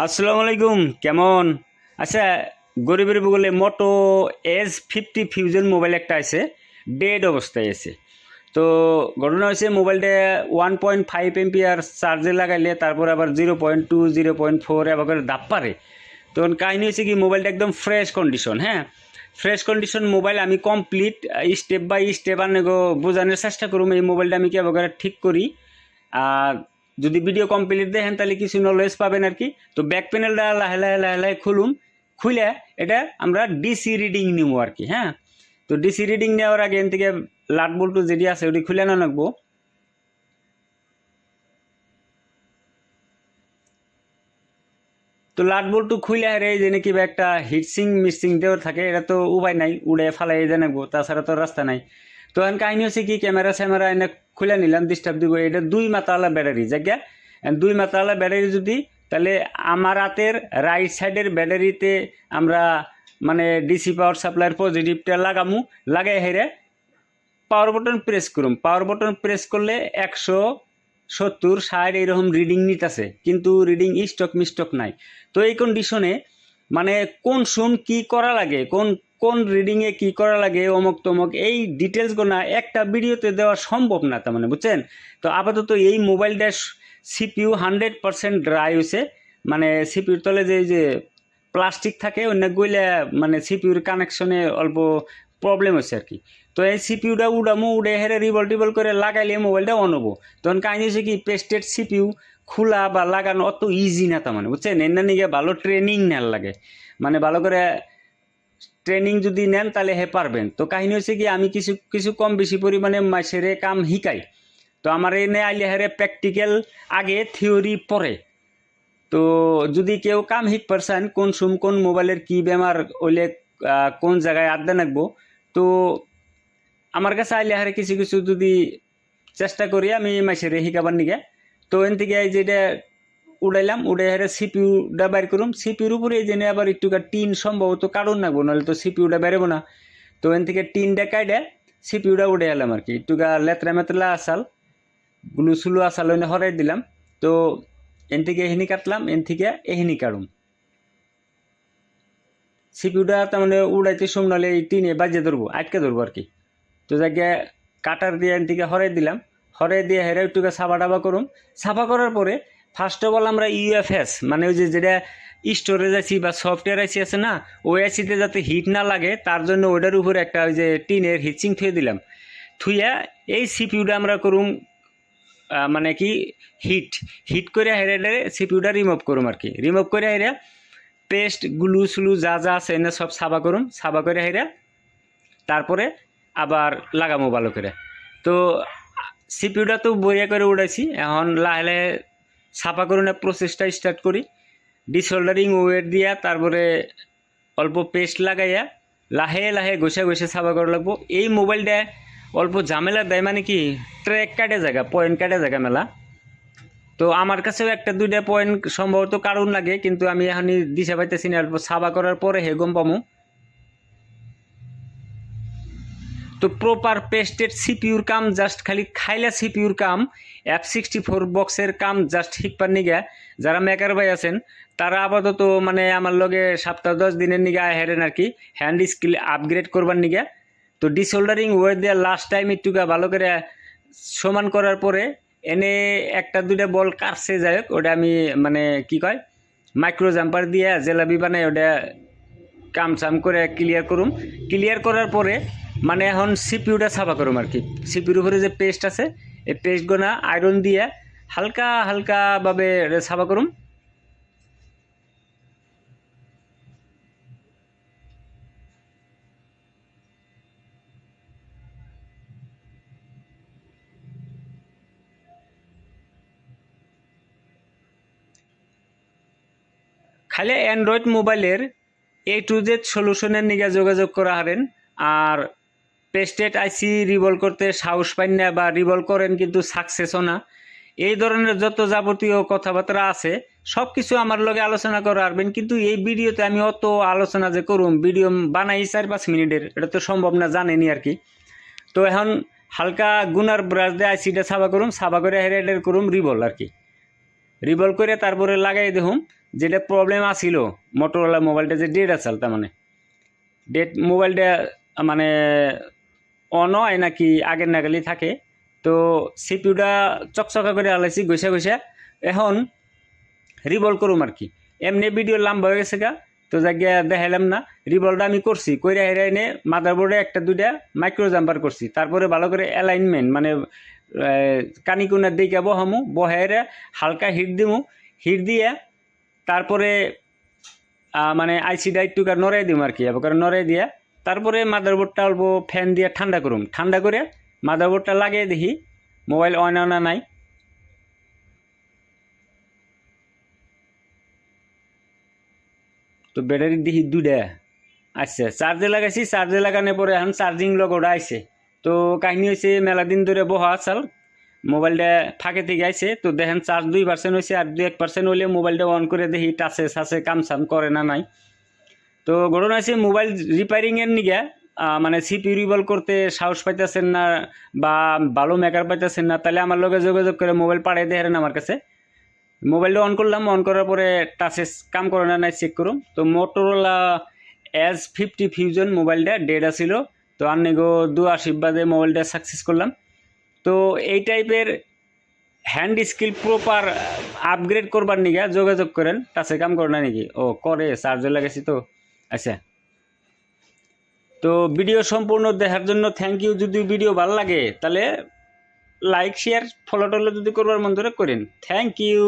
আসসালামু আলাইকুম। কেমন? আচ্ছা, গরিবের বগলে মোটো S50 ফিউশন মোবাইল একটা আছে, ডেড অবস্থায় আছে। তো ঘটনা হয়েছে মোবাইলটা 1.5 এমপিআর চার্জে লাগাইলে তারপর আবার 0.2 0.4 এবার করে দাপ পারে। তখন কাহিনী হয়েছে কি, মোবাইলটা একদম ফ্রেশ কন্ডিশন। হ্যাঁ, ফ্রেশ কন্ডিশন মোবাইল। আমি কমপ্লিট স্টেপ বাই স্টেপ আনেগো বোঝানোর চেষ্টা করুম এই মোবাইলটা আমি কীভাবে করে ঠিক করি। আর যদি ভিডিও কমপ্লিট দেখেন তাহলে কিছু নলেজ পাবেন আর কি। তো ব্যাক প্যানেলটা লাহে লাহে লাহে লাহে খুলুম, খুলে এটা আমরা ডিসি রিডিং নিব আর কি। হ্যাঁ, তো ডিসি রিডিং নেওয়ার আগে এন থেকে লাট বল্টু যেটি আছে ওটি খুলে না রাখবো। তো লাট বল্টু খুলে হারে যে নাকি একটা হিটসিং মিসিং দেওয়ার থাকে, এটা তো উপায় নাই, উড়ে ফালাই দিয়ে নেবো, তাছাড়া তো রাস্তা নাই। তো এখন কাহিনী হচ্ছে কি, ক্যামেরা স্যামেরা এনে খুলে নিলাম, ডিস্টার্ব দিব। এটা 2 মাথাওয়ালা ব্যাটারি জায়গা, 2 মাথাওয়ালা ব্যাটারি যদি, তাহলে আমার হাতের রাইট সাইডের ব্যাটারিতে আমরা মানে ডিসি পাওয়ার সাপ্লাইয়ের পজিটিভটা লাগামু, লাগাই হেরে পাওয়ার বটন প্রেস করুম। পাওয়ার বটন প্রেস করলে 170 60 এইরকম রিডিং নিতেছে, কিন্তু রিডিং স্টক মিস্টক নাই। তো এই কন্ডিশনে মানে কোন সুম কি করা লাগে, কোন কোন রিডিংয়ে কি করা লাগে, অমুক তমক এই ডিটেলসগুলো একটা ভিডিওতে দেওয়া সম্ভব না, তার মানে বুঝছেন। তো আপাতত এই মোবাইলটা সিপিইউ 100% ড্রাই হয়েছে। মানে সিপিউর তলে যে প্লাস্টিক থাকে অন্য গইলে মানে সিপিউর কানেকশনে অল্প প্রবলেম হচ্ছে আর কি। তো এই সিপিউটা উড়ামো, উড়ে হেরে রিবল টিবল করে লাগাইলে মোবাইলটা অন হবো। তখন কাহিনী হচ্ছে কি, পেস্টেড সিপিউ খোলা বা লাগানো অত ইজি না, তার মানে বুঝছেন। এর নিয়ে ভালো ট্রেনিং নেওয়ার লাগে, মানে ভালো করে ট্রেনিং যদি নেন তাহলে হে পারবেন। তো কাহিনী হচ্ছে কি, আমি কিছু কিছু কম বেশি পরিমাণে মাসেরে কাম শিকাই। তো আমার এনে আইলে হেরে প্র্যাকটিক্যাল আগে, থিওরি পরে। তো যদি কেউ কাম শিখ পারছেন কোন সুম কোন মোবাইলের কি বেমার হইলে কোন জায়গায় আড্ডা নাকবো, তো আমার কাছে আইলে হারে কিছু কিছু যদি চেষ্টা করি আমি মাসের শিকাবার নিগে। তো এন থেকে এই যেটা উড়াইলাম, উড়ে হারে সিপিউটা বাইর করুম। সিপিউর উপরে এই জেনে আবার একটু টিন সম্ভবত কারণ নাকবো, নাহলে তো সিপিউটা বেরোবো না। তো এন থেকে টিনটা কাইডে সিপিউটা উড়ে এলাম আর কি। একটু লেতরা মেতলা আসাল, গুলু সুলু আসাল ওইনে হরাই দিলাম। তো এন থেকে এহিনি কাটলাম, এন থেকে এহিনি কাটুম। সিপিউটা তার মানে উড়াইতে নাহলে এই টিনে বাজিয়ে ধরবো, আটকে ধরবো আর কি। তো যাকে কাটার দিয়ে এন থেকে হরাই দিলাম, হরাই দিয়ে হেরে একটু সাফা টাফা করুম। সাফা করার পরে ফার্স্ট অফ অল আমরা ইউএফএস মানে ওই যে যেটা স্টোরেজ আইসি বা সফটওয়্যার আইসি আছে না, ওই আইসিতে যাতে হিট না লাগে তার জন্য ওইটার উপরে একটা ওই যে টিনের হিটসিং থুয়ে দিলাম। থুইয়া এই সিপিউটা আমরা করুম মানে কি হিট হিট করে হেরে সিপিউটা রিমুভ করুম আর কি। রিমুভ করে হেরে পেস্ট গুলু সুলু যা যা আছে এনে সব সাবা করুম, সাবা করে হেরে তারপরে আবার লাগামো ভালো করে। তো সিপিউটা তো বইয়া করে উড়াইছি, এখন লাহে লাহে সাফা করুন প্রসেসটা স্টার্ট করি। ডিসোল্ডারিং ওয়েট দিয়া তারপরে অল্প পেস্ট লাগাইয়া লাহে লাহে ঘষে ঘষে সাফা করা লাগবো। এই মোবাইলটা অল্প ঝামেলা দেয়, মানে কি ট্র্যাক কাটে জায়গা, পয়েন্ট কাটে জায়গা মেলা। তো আমার কাছেও একটা দুইটা পয়েন্ট সম্ভবত কারণ লাগে, কিন্তু আমি এখন দিশা পাইতেছি না। অল্প সাফা করার পরে হে গম পামো। তো প্রপার পেস্টেড সিপিউর কাম জাস্ট খালি খাইলা সিপিউর কাম, F64 বক্সের কাম জাস্ট শিখবার নিগে যারা মেকার ভাই আছেন তারা আপাতত মানে আমার লগে সপ্তাহ 10 দিনের নিগে হেরেন আর কি, হ্যান্ড স্কিল আপগ্রেড করবার নিগে। তো ডিসোল্ডারিং ওয়েট দিয়ে লাস্ট টাইম একটুকা ভালো করে সমান করার পরে এনে একটা দুইটা বল কাটছে, যাই হোক ওটা আমি মানে কি কয় মাইক্রো জাম্পার দিয়ে জেলাবি বানাই ওটা কাম চাম করে ক্লিয়ার করুম। ক্লিয়ার করার পরে মানে এখন সিপিউটা সাফা করুম আর কি। সিপিউর উপরে যে পেস্ট আছে এই পেস্টগুলো আয়রন দিয়ে হালকা হালকাভাবে সাফা করুম। খালি অ্যান্ড্রয়েড মোবাইলের A to Z সলিউশনের নিগে যোগাযোগ করা হারেন। আর পেস্টেড আইসি রিভলভ করতে সাহস পান না বা রিভলভ করেন কিন্তু সাকসেসও না, এই ধরনের যত যাবতীয় কথাবার্তা আছে সব কিছু আমার লগে আলোচনা করা পারবেন। কিন্তু এই ভিডিওতে আমি অত আলোচনা যে করুম, ভিডিও বানাই 4-5 মিনিটের, এটা তো সম্ভব না, জানেনি আর কি। তো এখন হালকা গুনার ব্রাশ দিয়ে আইসিটা সাফা করুম, সাফা করে হেডের করুম রিভলভ আর কি। রিভলভ করে তারপরে লাগাই দেখুম। যেটা প্রবলেম আসিল মোটরওয়ালা মোবাইলটা যে ডেট আসাল, তার মানে ডেট মোবাইলটা মানে অন হয় নাকি আগের নাগালি থাকে। তো সিপিউটা চকচকা করে আলাইছি ঘষা ঘষা, এখন রিভলভ করুম আর কি। এমনি ভিডিও লম্বা হয়ে গেছে গা, তো জায়গা দেখাইলাম না। রিভলভটা আমি করছি, কইরা হেরা এনে মাদারবোর্ডে একটা দুইটা মাইক্রো জাম্পার করছি, তারপরে ভালো করে অ্যালাইনমেন্ট মানে কানিকুনার দিকে বহামু, বহাইরা হালকা হিট দিমু, হিট দিয়ে তারপরে মানে আইসিটা একটু নড়াই দিম আর কি, এবার নড়াই দিয়া তারপরে মাদারবোর্ডটা অল্প ফ্যান দিয়ে ঠান্ডা করুম, ঠান্ডা করে মাদারবোর্ডটা লাগিয়ে দেখি মোবাইল অন না নাই। তো ব্যাটারি দেখি দুইটা। আচ্ছা, চার্জে লাগাইছি, চার্জে লাগানোর পরে এখন চার্জিং লগোটা আইছে। তো কাহিনী হয়েছে মেলা দিন ধরে বহা আসাল মোবাইলটা ফাঁকে থেকে আইছে, তো দেখেন চার্জ 2% হয়েছে, আর 2-1% হলে মোবাইলটা অন করে দেখি টাচে সাচে কাম সাম করে না নাই। তো ঘটনা হয়েছে মোবাইল রিপেয়ারিংয়ের নিগে মানে সিপিইউ রিভলভ করতে সাহস পাইতেছেন না বা ভালো মেকার পাইতেছেন না, তাহলে আমার লগে যোগাযোগ করে মোবাইল পাঠিয়ে দেন আমার কাছে। মোবাইলটা অন করলাম, অন করার পরে টাচে কাম করে না নাই চেক করুন। তো মোটরোলা S50 ফিউজন মোবাইলটা ডেড আসিল, তো আন্নিগো 2 আশীর্বাদে মোবাইলটা সাকসেস করলাম। তো এই টাইপের হ্যান্ড স্কিল প্রপার আপগ্রেড করবার নিগা যোগাযোগ করেন। টাচে কাম করে না নাকি? ও করে, চার্জে লাগাইছি তো। আচ্ছা, তো ভিডিও সম্পূর্ণ দেখার জন্য থ্যাংক ইউ। যদি ভিডিও ভালো লাগে তাহলে লাইক শেয়ার ফলো টলো যদি করবার মন ধরে করেন। Thank you.